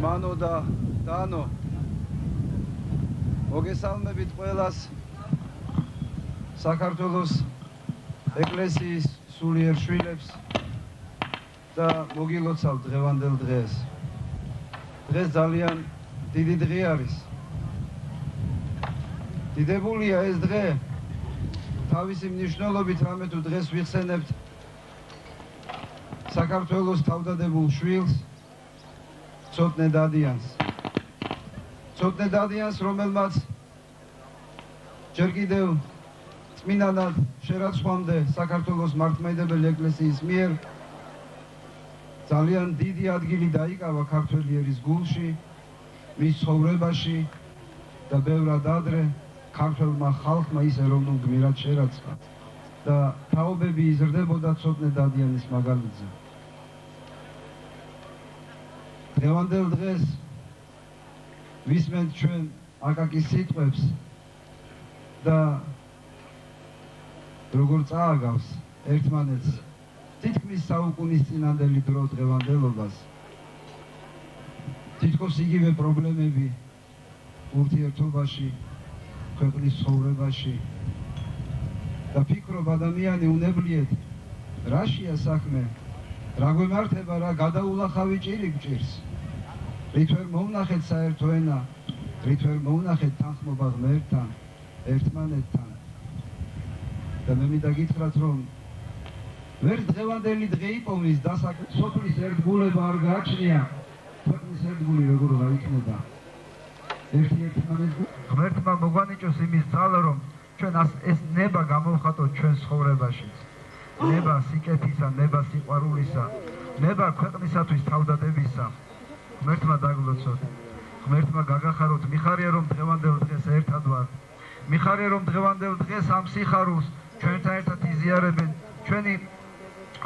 მანო და დანო მოგესალმებით ყველას საქართველოს ეკლესიის სულიერ შვილებს და მოგილოცავთ დღევანდელ დღეს. დღეს ძალიან დიდი დღე არის. დიდებულია ეს დღე თავისი მნიშვნელობით, რამე თუ დღეს ვიხსენებთ საქართველოს თავდადებულ შვილს, ცოტნე დადიანს, რომელმაც ჯერ კიდევ წმინდანად შერაცხვამდე საქართველოს მართლმადიდებელი ეკლესიის მიერ ძალიან დიდი ადგილი დაიკავა ქართველი ერის გულში, მის ცხოვრებაში და ბევრად ადრე ქართველმა ხალხმა ის ეროვნულ გმირად შერაცხა და თაობები იზრდებოდა ცოტნე დადიანის მაგალითზე. დღევანდელ დღეს ვისმენთ ჩვენ აკაკის სიტყვებს და როგორ წააგავს ერთმანეთს თითქმის საუკუნის წინანდელი დრო დღევანდელობას. თითქოს იგივე პრობლემები ურთიერთობაში, ქვეყნის ცხოვრებაში და ფიქრობ ადამიანი უნებლიეთ რაშია საქმე, რა გვემართება, რა გადაულახავი ჭირი გჭირს. რით ვერ მოვნახეთ საერთო ენა, რით ვერ მოვნახეთ თანხმობა ღმერთთან, ერთმანეთთან. და მე მინდა გითხრათ, რომ ვერ დღევანდელი დღე იპოვნის სოფლის ერთგულება არ გააჩნია, ქვეყნის ერთგული როგორ გაიქნება. ღმერთმა მოგვანიჭოს იმის ძალა, რომ ჩვენ ეს ნება გამოვხატოთ ჩვენ ცხოვრებაშიც. ნება სიკეთისა, ნება სიყვარულისა, ნება ქვეყნისათვის თავდადებისა. ღმერთმა დაგლოცოთ, ღმერთმა გაგახაროთ. მიხარია რომ დღევანდელ დღეს ერთად ვართ. მიხარია რომ დღევანდელ დღეს ამ სიხარულს ჩვენთან ერთად იზიარებენ ჩვენი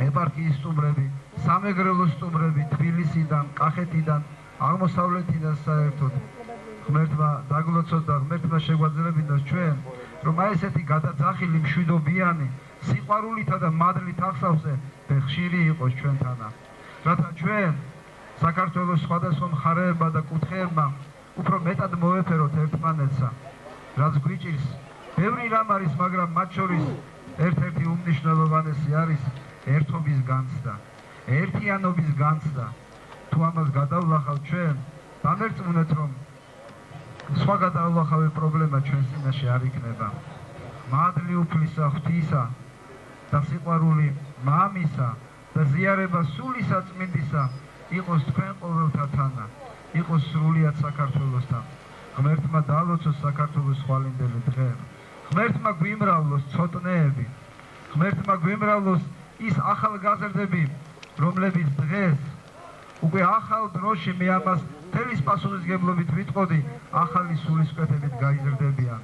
ეპარქიის სტუმრები, სამეგრელოს სტუმრები თბილისიდან, კახეთიდან, აღმოსავლეთიდან საერთოდ. ღმერთმა დაგლოცოთ და ღმერთმა შეგვაძლევინოს ჩვენ, რომ აი ესეთი გადაძახილი მშვიდობიანი სიყვარულითა და მადლით აღსავსე ხშირი იყოს ჩვენთანა. რათა ჩვენ საქართველოს სხვადასხვა მხარეებმა და კუთხეებმა უფრო მეტად მოვეფეროთ ერთმანეთსა, რაც გვიჭირს. ბევრი რამ არის, მაგრამ მათ შორის ერთ-ერთი უმნიშვნელოვანესი არის ერთობის განცდა, ერთიანობის განცდა. თუ ამას გადავლახავთ ჩვენ, დამერწმუნეთ, რომ სხვა გადავლახავი პრობლემა ჩვენს წინაშე არ იქნება. მადლი უფლისა, ღვთისა და სიყვარული მამისა და ზიარება სული საწმინდისა იყოს თქვენ ყოველთა თანა, იყოს სრულიად საქართველოსთან. ღმერთმა დალოცოს საქართველოს ხვალინდელი დღე. ღმერთმა გვიმრავლოს ცოტნეები, ღმერთმა გვიმრავლოს ის ახალგაზრდები, რომლებიც დღეს უკვე ახალ დროში მე ამას მთელი პასუხისმგებლობით ვიტყოდი, ახალი სულისკვეთებით გაიზრდებიან.